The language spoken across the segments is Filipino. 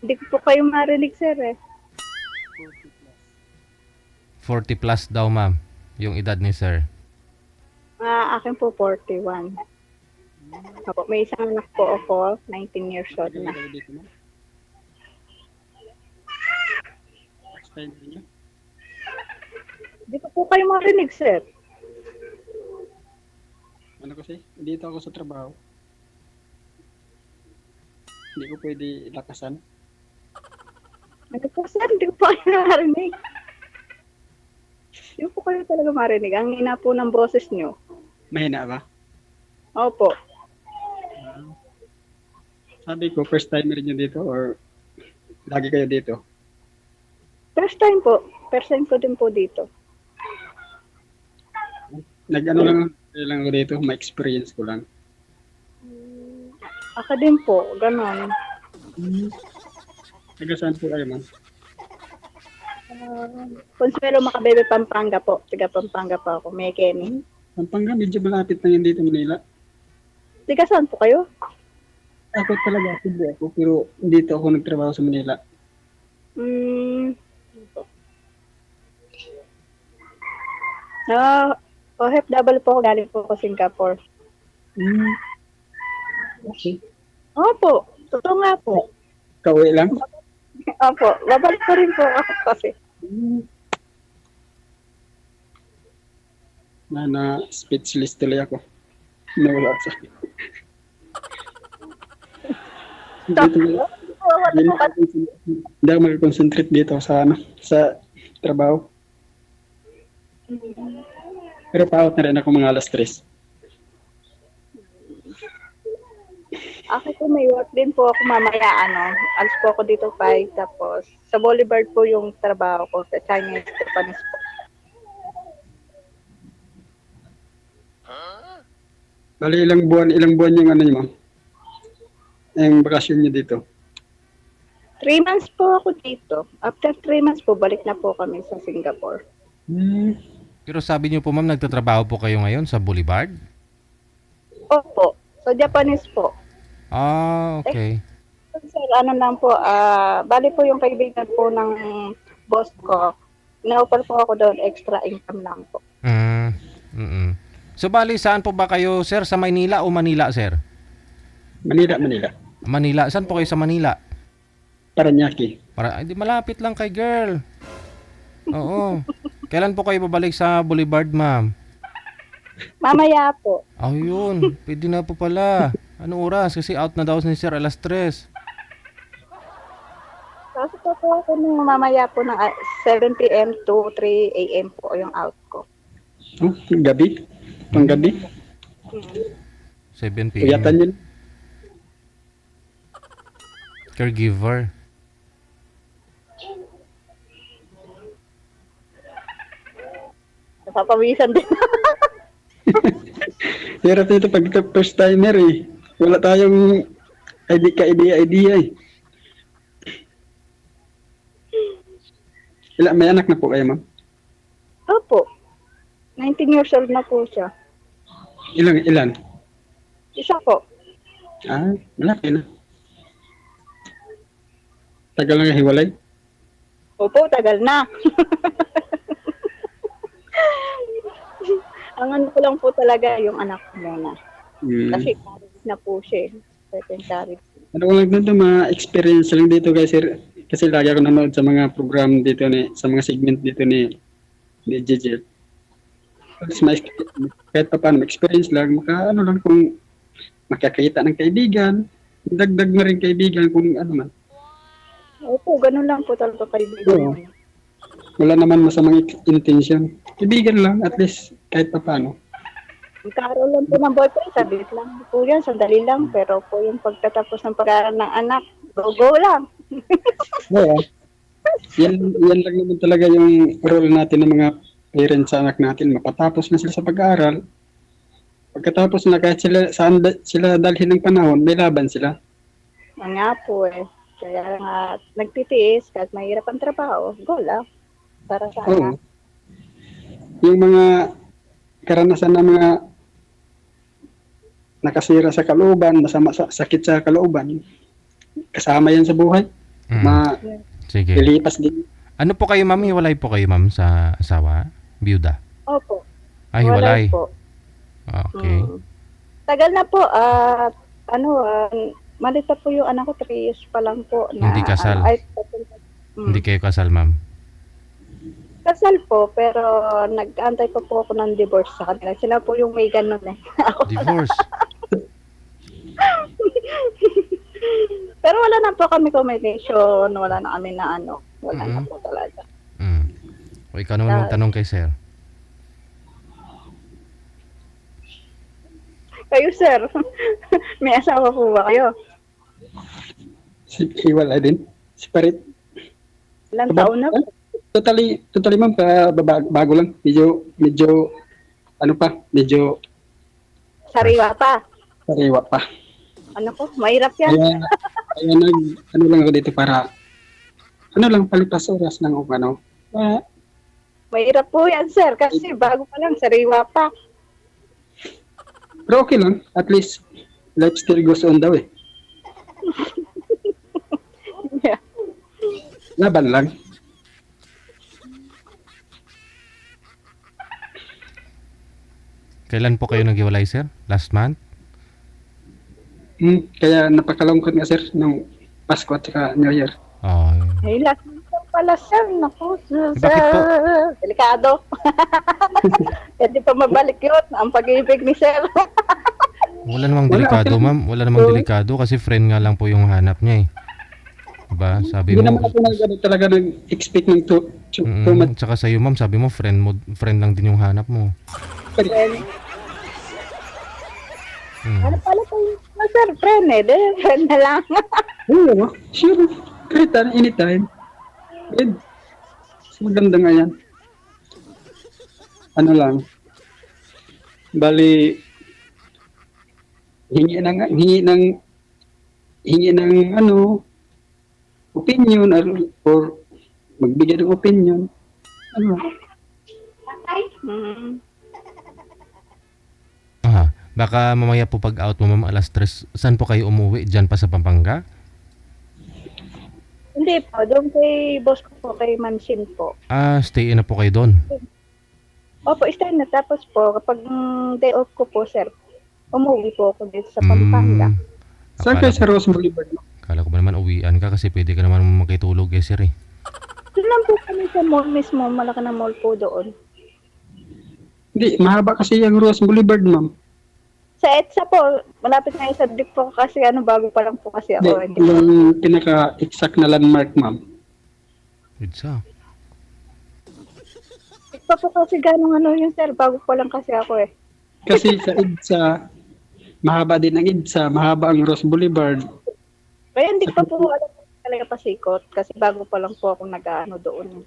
Hindi ko po kayo marinig, sir, eh. 40 plus. 40 plus daw, ma'am, yung edad ni sir. Akin po 41. Opo, may isang anak po ako, 19 years old Tagal na. kayo dito, ma'am? First time niyo? Hindi ko po kayo marinig, sir. Ano kasi? Dito ako sa trabaho. Hindi ko pwede lakasan. Ano po, sir? Hindi ko po kayo marinig. Hindi ko po kayo talaga marinig. Ang hina po ng boses nyo. Mahina ba? Opo. Sabi ko, first timer niyo dito or lagi kayo dito? First time po. First time ko din po dito. Nag-ano lang ako dito, may experience ko lang. Ako din po. Ganon. Taga saan po kayo, ma'am? Consuelo Macabebe, Pampanga po. Tiga Pampanga po ako. May Kenny. Pampanga, medyo malapit lang yun dito, Manila. Tiga saan po kayo? Ako talaga, hindi ako, pero dito ako nagtrabaho sa Manila. OFW po ako. Galing po ako Singapore. Okay. Opo. Totoo nga po. Kauwi lang? Opo. Babalik ko rin po ako kasi. Na speechless tuloy ako. Nawala sa dito, hindi ako mag-concentrate dito sa trabaho. Pero pa-out na rin ako mga alas 3. Ako po may work din po ako mamaya, alis po ako dito 5, tapos sa Boulevard po yung trabaho ko, sa Chinese Japanese po. Bali, ilang buwan yung ano niyo, ma'am? Yung bakasyon niyo dito? 3 months po ako dito. After 3 months po, balik na po kami sa Singapore. Pero sabi niyo po, ma'am, nagtatrabaho po kayo ngayon sa Boulevard? Opo, sa Japanese po. Ah, okay. Sir, lang po, bali po yung kaibigan po ng boss ko, na-offer po ako doon, extra income lang po. So, bali, saan po ba kayo, sir? Sa Maynila o Manila, sir? Manila. Manila. Saan po kayo sa Manila? Paranaque. Di malapit lang kay girl. Oo. Kailan po kayo babalik sa Boulevard, ma'am? Mamaya po. Ayun. Pwede na po pala. Anong oras? Kasi out na daw ni sir alas 3. Kasi po ako nung mamaya po ng 7 p.m. to 3 a.m. po yung out ko. Oh, gabi? Panggabi? 7 p.m. Kuyatan yun. Caregiver. Napapawisan din. Hirap nito pag first timer eh. Wala tayong idea eh. May anak na po kayo, ma'am? Opo. 19 years old na po siya. Ilan? Isa po. Malaki na. Tagal lang hiwalay? Opo, tagal na. Ang ano ko lang po talaga yung anak ko muna. Kasi married na po siya. Secondary. Ano ko lang dito, ma-experience lang dito guys, sir. Kasi lagi ako nanood sa mga program dito sa mga segment dito ni JJ. Kahit pa paano, experience lang, ano lang kung makakita ng kaibigan, dagdag na rin kaibigan kung ano man. Opo, ganun lang po talaga kaibigan. Oo. Wala naman masamang intention. Kaibigan lang, at least kahit pa paano. Magkaroon lang po ng boyfriend, sabi lang po yan, sandali lang, pero po yung pagtatapos ng pag-aaral ng anak, go lang. Oo. Yan lang naman talaga yung role natin ng mga parents sa anak natin. Mapatapos na sila sa pag-aaral. Pagkatapos na kahit saan sila dalhin ng panahon, may laban sila. Nga po eh. Kaya nga, nagtitiis, kahit mahirap ang trabaho, go lang. Para sa anak. Yung mga karanasan ng mga nakasira sa kalooban, masama sakit sa kalooban, kasama yan sa buhay. Sige. Ilipas din. Ano po kayo, ma'am? Hiwalay po kayo, ma'am, sa asawa? Byuda? Opo. Ah, hiwalay. po. Okay. Tagal na po. Malita po yung anak ko, 3 years pa lang po. Na, Hindi kasal. Hindi kayo kasal, ma'am? Kasal po, pero nag-antay pa po ako ng divorce sa kanila. Sila po yung may ganun eh. Divorce? Pero wala na po kami combination, wala na kami na ano. Wala na po talaga. O ikaw naman magtanong kay sir. Kayo, sir, may asawa po ba kayo? Hiwalay din. Separate. Ilang taon na po? Totally ma'am, bago lang. Medyo, medyo Sariwa pa. sariwa pa. Ano po? Mahirap yan. Kaya lang ako dito para, palipas oras ng Mahirap po yan, sir, kasi bago pa lang, sariwa pa. pero okay lang. At least, life still goes on daw eh. Yeah. Laban lang. Kailan po kayo naghiwalay, sir? Last month? Kaya napakalungkot nga sir, nung Pasko at saka New Year. Oh, Ay, last month lang pala, sir. Naku, sir. Bakit po? Delikado. Hindi pa mabalik yun, ang pag-ibig ni sir. wala namang Wala, delikado, okay. ma'am. Wala namang delikado kasi friend nga lang po yung hanap niya eh. Diba? Sabi Hindi mo, naman ako talaga nag-expect ng two months. tsaka sa'yo, ma'am, sabi mo, friend lang din yung hanap mo. Ano pala po yung sir, friend eh. Friend na lang. Oo, sure. Kahit anytime. Good. Mas maganda nga yan. Ano lang. Bali, hingi ng opinion or magbigay ng opinion. Ano? Baka mamaya po pag out mo, ma'am, alas 3, saan po kayo umuwi? Diyan pa sa Pampanga? Hindi po, doon kay boss ko po, kay Mansin po. Stay in na po kayo doon. Opo, stay na. Tapos po, kapag day off ko po, sir, umuwi po ako dito sa Pampanga. Saan kayo sa Rose Boulevard? Kala ko ba naman uwian ka kasi pwede ka naman makitulog eh, sir eh. Doon lang po kami sa mall mismo, malaki na mall po doon. Hindi, mahaba kasi yung Rose Boulevard, ma'am. Sa EDSA po, malapit na yung subject po kasi bago pa lang po kasi ako. Hindi, yung pinaka-exact na landmark, ma'am. Idsa. Pa po kasi ganong yung sir, bago pa lang kasi ako eh. Kasi sa EDSA, mahaba din ang EDSA, mahaba ang Rose Boulevard. Kaya hindi pa po alam talaga pasikot kasi bago pa lang po ako doon.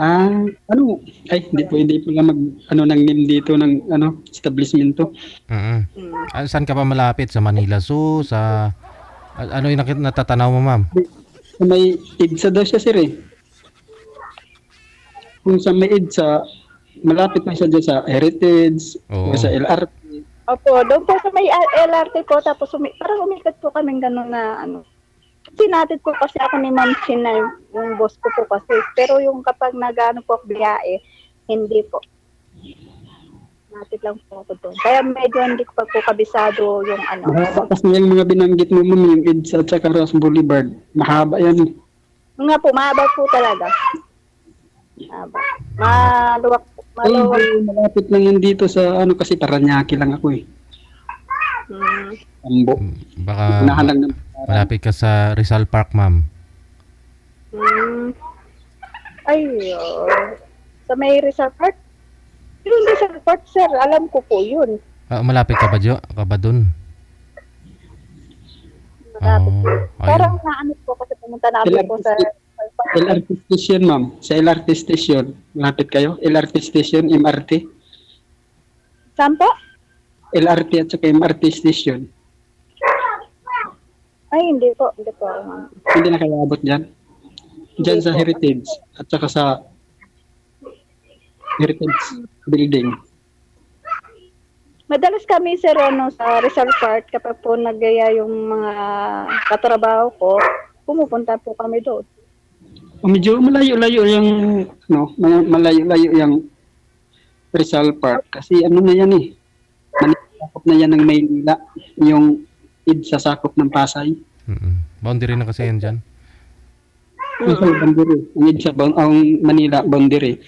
Hindi pwede pala ng name dito ng establishmento. Saan ka pa malapit? Sa Manila Zoo? Ano yung natatanaw mo, ma'am? Sa may EDSA daw siya, sir eh. Kung sa may EDSA, malapit na siya dyan sa Heritage, o sa LRT. Opo, doon po sa may LRT po, tapos parang umikat po kaming gano'n na Sinatid po kasi ako ni Ma'am Chin na yung boss ko po kasi. Pero yung kapag po ako biyahe, hindi po. Sinatid lang po ako doon. Kaya medyo hindi ko pa po kabisado yung Mahaba kasi yung mga binanggit mo, ma'am, yung EDSA at saka Rose Boulevard. Mahaba yan. Nga po, mahaba po talaga. Mahaba. Maluwak po. Malapit lang yan dito sa kasi Paranaque lang ako eh. Ambo. Baka Nahanag ng malapit ka sa Rizal Park, ma'am. Sa may Rizal Park? Yung Rizal Park, sir, alam ko po yun. Malapit ka ba, dun? Malapit po. Ayun. Parang naanit po kasi pumunta na po sa LRT station, ma'am. Sa LRT station. Malapit kayo? LRT station, MRT. Saan po? LRT at saka MRT station. Ay, hindi po. Hindi na kayo abot dyan? Dyan sa Heritage at saka sa Heritage Building. Madalas kami, sir, sa Rizal Park, kapag po nagaya yung mga katrabaho ko, pumupunta po kami doon. Medyo malayo-layo yung, malayo-layo yung Rizal Park. Kasi ano na yan eh, sakop na yan ng Maynila, yung sa sakop ng Pasay. Boundary na kasi yan dyan. Sa boundary. Ang sa ang Manila boundary.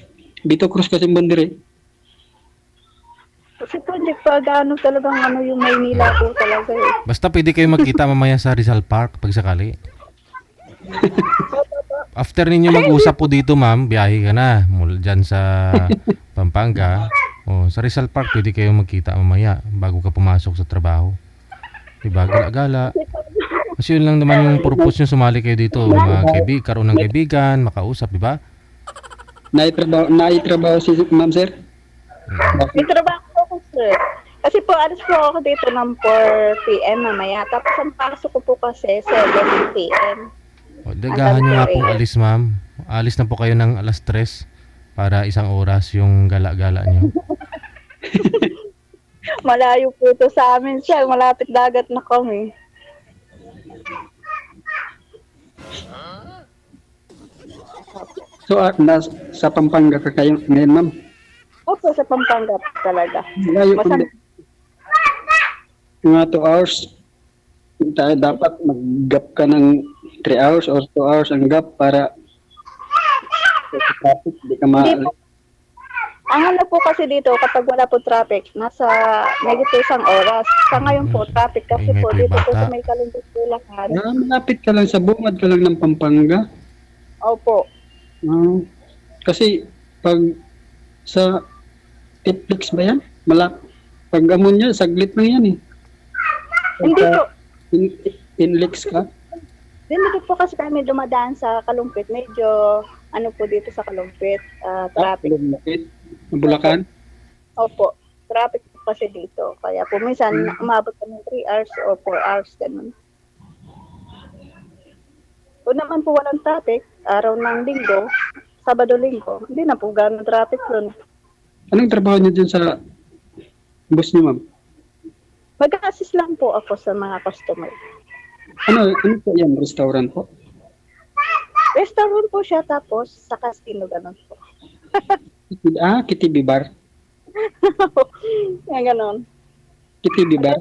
Bito Cruz kasi boundary. Kasi po, hindi pa gaano talagang yung Maynila po talaga eh. Basta pwede kayo magkita mamaya sa Rizal Park pag sakali. After ninyo mag-usap po dito, ma'am, biyahe ka na mula dyan sa Pampanga. O, sa Rizal Park, pwede kayo magkita mamaya bago ka pumasok sa trabaho. Diba? Gala-gala. Kasi yun lang naman yung purpose nyo sumali kayo dito. Karoon ng kaibigan, makausap, diba? Naitrabaho si ma'am, sir? May trabaho po ako, sir. Kasi po, alis po ako dito ng 4 p.m. mamaya. Tapos ang pasok ko po kasi 7 p.m. O, dagahan nyo nga pong alis, ma'am. Alis na po kayo ng alas 3 para 1 oras yung gala-gala nyo. Malayo po ito sa amin, sir. Malapit dagat na kami. So, sa Pampanga ka kayo ngayon, ma'am? Opo, sa Pampanga po talaga. Layo Masan- kundi. Mga 2 hours. Tayo dapat mag-gap ka ng 3 hours or 2 hours ang gap para sa traffic, di ka Hindi po. Ang ano po kasi dito, kapag wala po traffic, nasa negative 1 oras. Sa ngayon po, traffic kasi Ingay po po yung dito po bata. sa may Kalundog-Bulacan. malapit ka lang sa bungad ka lang ng Pampanga. Opo. Kasi pag sa Netflix ba yan? Pag amon niya, saglit lang yan eh. Hindi po. Inlex ka? Dito po kasi kami dumadaan sa Kalumpit. Medyo, ano po dito sa Kalumpit, traffic. Malapit. Bulacan? Opo. Traffic po kasi dito. Kaya po minsan, umabot kami 3 hours or 4 hours, ganun. Kung naman po walang traffic, araw ng linggo, Sabado-linggo, hindi na po gano'ng traffic doon. Anong trabaho niyo dyan sa bus niyo, ma'am? Mag-assist lang po ako sa mga customer. Ano po yan? Restaurant po? Restaurant po siya, tapos sa casino, gano'n po. KTV bar. Yan, gano'n. KTV bar.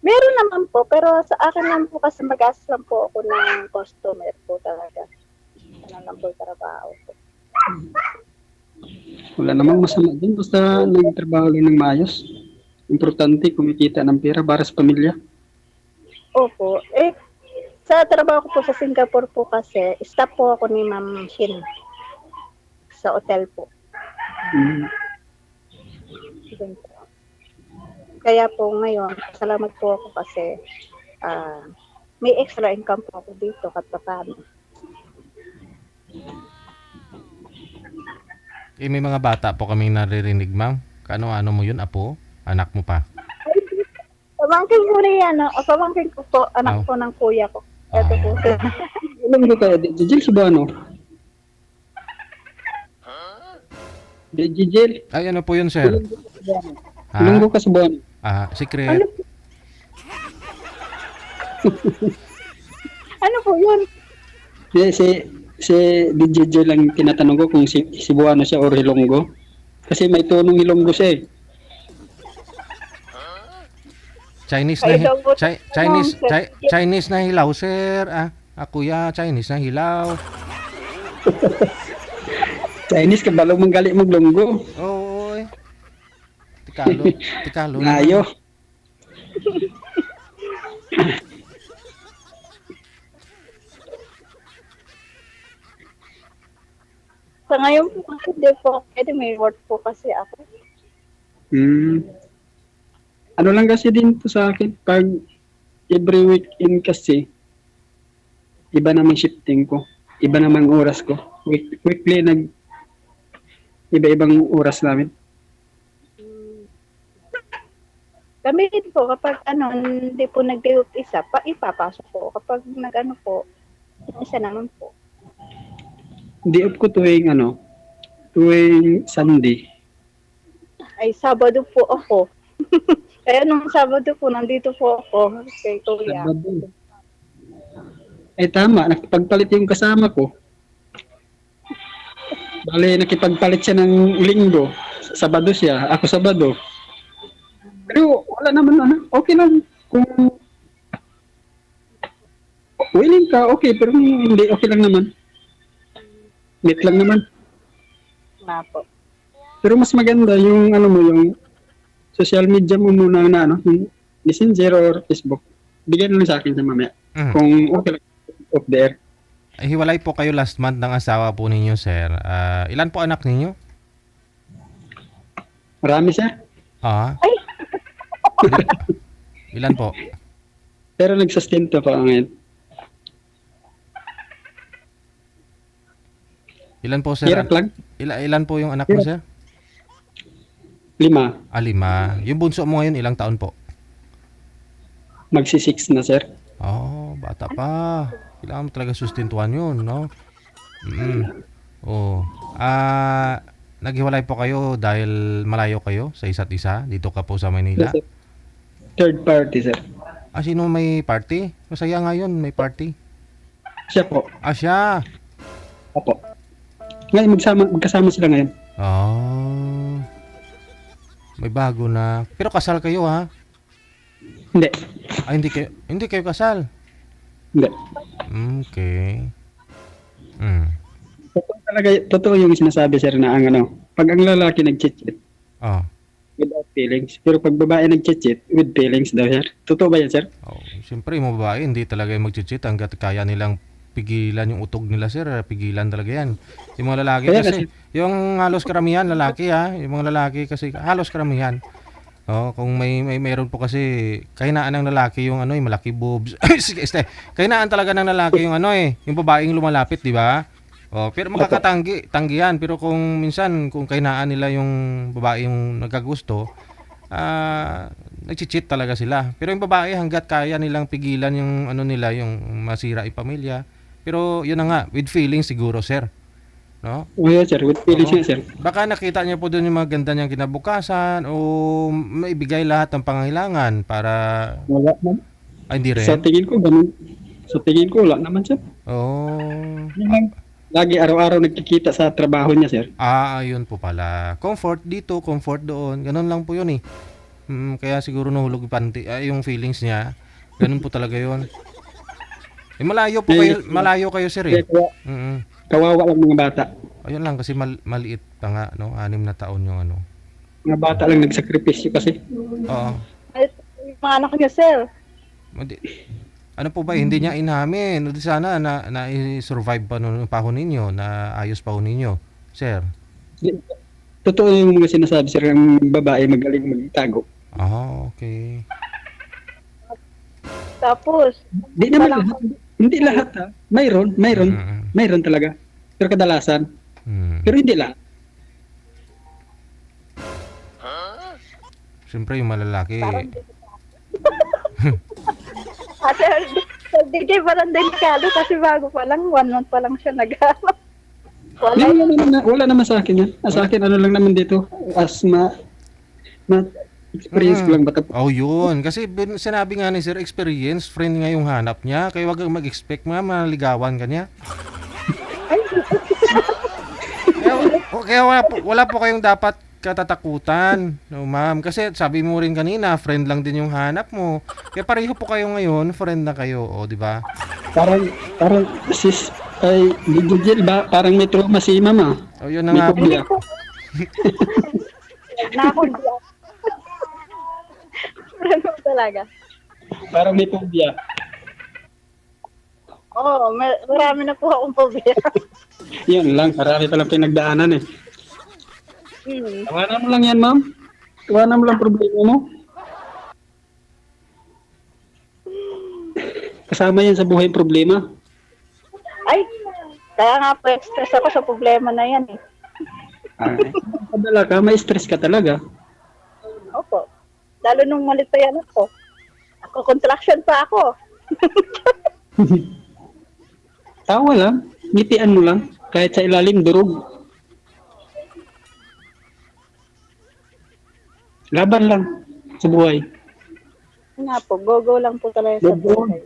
Meron naman po, pero sa akin lang po kasi mag-assist lang po ako ng customer po talaga. Ano lang po yung trabaho po. Wala namang masama dyan. Basta nagtrabaho lang ng maayos. Importante, kumikita ng pera para sa pamilya. Opo. Sa trabaho ko po sa Singapore po kasi, staff po ako ni Ma'am Shin sa hotel po. Doon po. Kaya po ngayon, salamat po ako kasi may extra income po ako dito kahit paano. May mga bata po kaming naririnig, ma'am. Ano mo yun, apo? Anak mo pa? Pamangkin ko na yan, pamangkin ko po, anak po ng kuya ko. Ito po sila. Alam ko kaya, Jijil Subano. Jijil. Ay, ano po yun, sir? Alam ko ka Subano. Secret. Ano po yun? Si DJ lang tinatanong ko kung si Cebuano siya or Ilonggo. Kasi may tunong Ilonggo siya eh. Chinese na hilaw, sir. Kuya, Chinese na hilaw. Chinese ka balong manggali maglonggo. Oo. Tikalo. Ayo. Sa ngayon po kasi di po, pwede may work po kasi ako. Ano lang kasi din to sa akin, pag every weekend kasi, iba namang shifting ko, iba namang oras ko. Weekly iba-ibang oras namin. Kami din po, kapag hindi po nag-day off isa, ipapasok po. Kapag nag-ano po, isa naman po. Day off ko tuwing Sunday. Ay, Sabado po ako. Kaya nung Sabado po, nandito po ako kay Kuya. Sabado. Ay tama, nakipagpalit yung kasama ko. Bale, nakipagpalit siya ng linggo. Sabado siya, ako Sabado. Pero wala naman ano, okay lang. Kung willing ka, okay. Pero kung hindi, okay lang naman. Meet lang naman. nga po. Pero mas maganda yung ano mo, yung social media mo muna na ano, yung Messenger or Facebook. Bigyan lang sa akin sa mamaya. Mhm. Kung okay lang, off the air. Ay, hiwalay po kayo last month ng asawa po ninyo, sir. Ilan po anak ninyo? Marami siya. Ah, Ay, ilan po? Pero nagsustento pa ngayon. Ilan po, sir? Hirap lang. Ilan po yung anak mo, sir? 5. 5. Yung bunso mo ngayon, ilang taon po? Magsi-6 na, sir. Oh, bata pa. Kailangan mo talaga sustentuhan yun, no? Oh. Naghiwalay po kayo dahil malayo kayo sa isa't isa? Dito ka po sa Manila? Yes, sir. Third party, sir. Sino may party? Masaya ngayon, may party. Siya po. Siya. Opo. Ngayon, magkasama sila ngayon. Oh. May bago na. Pero kasal kayo, ha? Hindi. Hindi kayo kasal. Hindi. Okay. Totoo yung sinasabi, sir, na ang ano, pag ang lalaki nag-cheat Oh. without feelings, pero pag babae nag-cheat with feelings daw, sir. Totoo ba yan, sir? Oh, siyempre yung mga babae hindi talaga yung mag-cheat hangga't kaya nilang pigilan yung utog nila, sir. Pigilan talaga yan. Yung mga lalaki Kaya kasi, yung halos karamihan lalaki, ha. Yung mga lalaki kasi halos karamihan. Oh, kung mayroon po kasi kahinaan ng lalaki yung ano, yung malaki boobs. Sige, kahinaan talaga ng lalaki yung ano yung babaeng lumalapit, di ba? Oh, pero makakatanggi yan. Pero kung minsan kung kahinaan nila yung babae yung nagkagusto, nag-cheat talaga sila. Pero yung babae hangga't kaya nilang pigilan yung ano nila, yung masira yung pamilya. Pero yun na nga, with feelings siguro, sir. No? Oo, yes, sir. With feelings Oo. yan, sir. Baka nakita niya po doon yung mga ganda niyang kinabukasan o maibigay lahat ng pangangailangan para Wala naman. hindi Sa rin. tingin ko, ganun. Sa tingin ko, wala naman, sir. Oh. Lagi araw-araw nagkikita sa trabaho niya, sir. Ayun po pala. Comfort dito, comfort doon. Ganun lang po yun eh. Kaya siguro nahulog yung yung feelings niya. Ganun po talaga yun. Malayo kayo sir eh. Kaya kawawa lang mga bata. Ayun lang kasi maliit pa nga, no? 6 na taon yung ano. Mga bata lang nagsakripisyo kasi. Oo. Ay, yung mga anak niyo, sir. Ano po ba, hindi niya inamin. Di sana na-survive pa nung pahon ninyo, na ayos pahon ninyo, sir. Totoo yung mga sinasabi, sir, ang babae magaling magtago. Okay. Tapos, Di naman lahat. Hindi lahat, ha. Mayroon talaga. Pero kadalasan. Pero hindi lahat. Siyempre yung malalaki. Sir DJ, parang delikado kasi bago pa lang, 1 month pa lang siya nag-ano. Wala naman sa akin yan. Sa akin, ano lang naman dito, as experience ko lang bata. Oh, yun. Kasi sinabi nga ni Sir, experience, friend nga yung hanap niya. Kaya wag kang mag-expect maligawan ka niya. kaya wala po kayong dapat katatakutan. No, ma'am. Kasi sabi mo rin kanina, friend lang din yung hanap mo. Kaya pareho po kayo ngayon, friend na kayo. O, di ba? Parang sis, ay, Jil ba? Parang may trauma si mama. O, yun na nga po. May Nakakundya. Ano talaga? Parang may phobia. Oo, marami na po akong phobia. Yan lang, marami palang pinagdaanan eh. Tawanan mo lang yan, ma'am. Tawanan mo lang problema mo. Kasama yan sa buhay problema. Ay, kaya nga po, stress ako sa problema na yan eh. Kadala ka, may stress ka talaga. Opo. Lalo nung malit pa yan ako. Contraction pa ako. Tawa lang, ngitian mo lang, kahit sa ilalim, durog. Laban lang sa buhay. Nga po, go-go lang po talaga sa Go-go. buhay.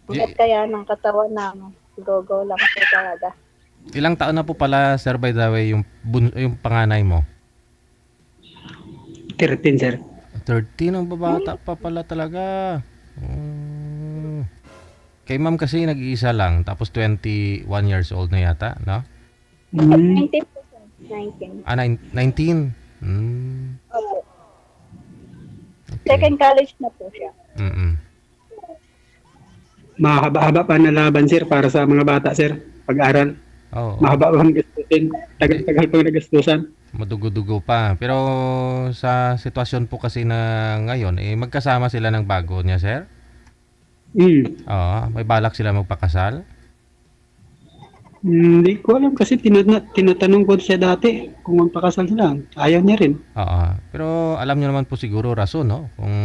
Hanggat kaya ng katawan namin. Go-go lang po talaga. Ilang taon na po pala, sir, by the way, yung panganay mo? 13, sir. 13, ang babata pa pala talaga. Mm. Kay ma'am kasi nag-iisa lang, tapos 21 years old na yata, no? Hmm. 19 po, sir. 19. 19. Mm. Opo. Okay. Second college na po siya. Mm-mm. Mahaba-haba pa na laban, sir, para sa mga bata, sir. Pag-aral. Oo. Mahaba pa ang gastusin. Tagal-tagal pa ang nagastusan. Madugo-dugo pa. Pero sa sitwasyon po kasi na ngayon, magkasama sila ng bago niya, sir? Oo, may balak sila magpakasal? Hindi ko alam kasi tinatanong ko siya dati kung magpakasal sila. Ayaw niya rin. Oo. Pero alam niyo naman po siguro rason, no? Kung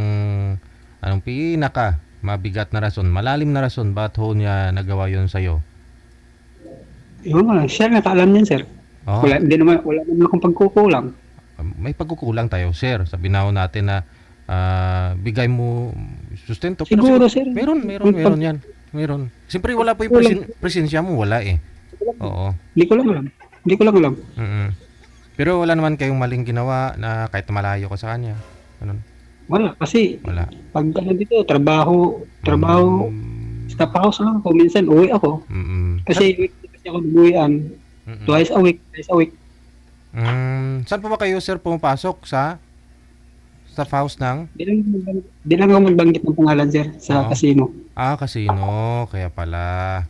anong pinaka mabigat na rason, malalim na rason, ba't ho niya nagawa yun sa'yo? Yun nga, siya nakaalam niyan, sir. Oo. Wala naman akong pagkukulang. May pagkukulang tayo, sir. Sabi na ho natin na bigay mo sustento. Pero Siguro, sir. Meron yan. Meron. Siyempre wala po yung presensya mo, wala eh. Oo. Hindi ko lang alam. Mm-mm. Pero wala naman kayong maling ginawa na kahit malayo ka sa kanya. Ganun. Wala, kasi Wala. pag dito, trabaho, staff house lang ako. Minsan uwi ako. Mm-mm. Kasi weekly kasi ako nag-uwian. Mm-mm. Twice a week. Saan po ba kayo, sir, pumapasok sa staff house ng Di lang ako magbanggit ng pangalan, sir, sa Oo. casino. casino? Kaya pala.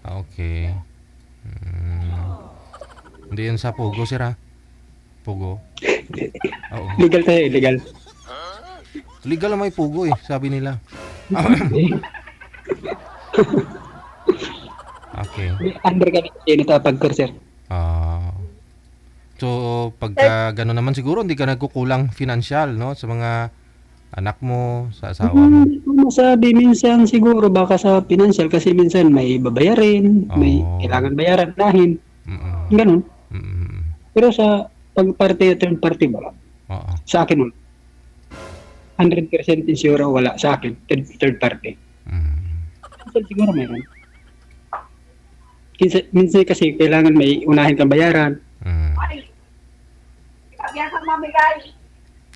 Okay. Hindi yan sa Pugo, sir, ha? Pugo? Oo. Legal tayo, illegal. Legal na may Pugo eh, sabi nila. Okay. Under ka na casino tapag, sir. So, pagka gano'n naman siguro, hindi ka nagkukulang financial, no? Sa mga anak mo, sa asawa mo. Hindi ko masabi minsan siguro baka sa financial kasi minsan may babayarin, may Oo. kailangan bayaran nahin, Mm-mm. ganun. Mm-mm. Pero sa pag-party at third party wala. Oo. Sa akin wala. 100% sure wala sa akin, third party. Minsan siguro meron. Minsan kasi kailangan may unahin kang bayaran.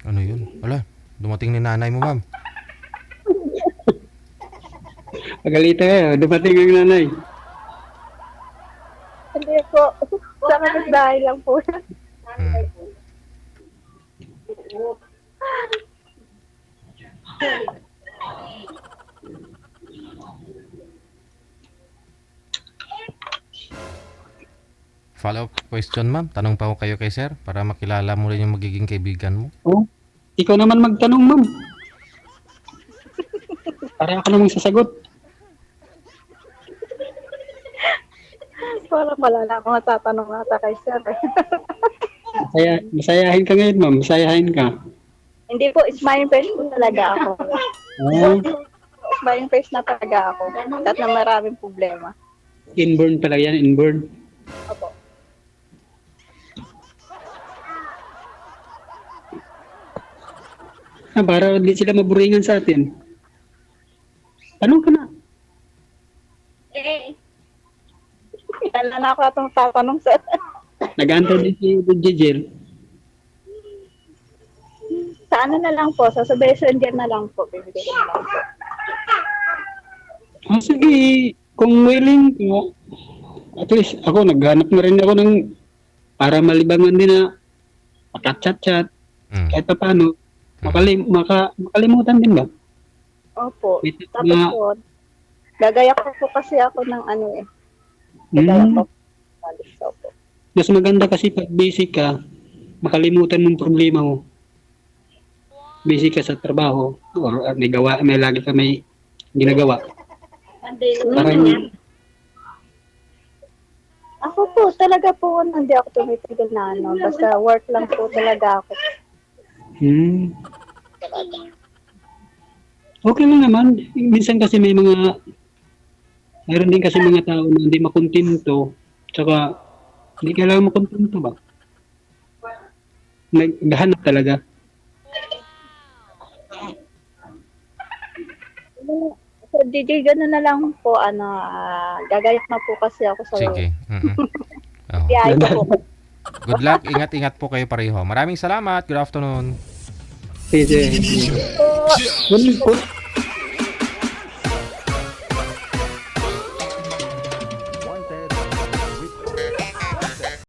Ano yun? Wala. Dumating ni nanay mo, ma'am. Pagalita kayo, dumating ang nanay. Hindi po. Sa kapitbahay lang po siya. Follow-up question, ma'am. Tanong pa ko kayo kay sir para makilala mo rin yung magiging kaibigan mo. Oh, ikaw naman magtanong, ma'am. Para ako namang sasagot. Parang wala na akong tatanong ata kay sir. Masayahin ka ngayon, ma'am. Masayahin ka. Hindi po, smiling face po talaga ako. Oh, Smiling face na talaga ako. At na maraming problema. inborn pala yan, inborn. Opo. Para hindi sila maburingan sa atin. Tanong ka na. Kailan na ako itong tatanong sir. Nag-aantay din si Jejel. Sa ano na lang po, sa messenger na lang po. Bibigay ko na lang po. Sige, kung willing ko, at least ako, naghanap na rin ako ng para malibangan din na makat-chat-chat, kahit pa paano, makalimutan din ba? Opo. May Tapos mga- po, gagaya ko po kasi ako ng ano eh. Gagaya ko. Opo. Mas maganda kasi pag busy ka, makalimutan mong problema mo. Busy ka sa trabaho, or may lagi ka may ginagawa. Parang, Ako po, talaga po, hindi ako tumitigil na ano. Basta work lang po talaga ako. Okay lang naman. Minsan kasi mayroon din kasi mga tao na hindi makontento. Tsaka, hindi kailangan makontento ba? Naghahanap talaga. Sir DJ, gano'n na lang po, gagayat na po kasi ako sa Sige. Oh. biyahe ko po. Good luck. Ingat-ingat po kayo pareho. Maraming salamat. Good afternoon. sige.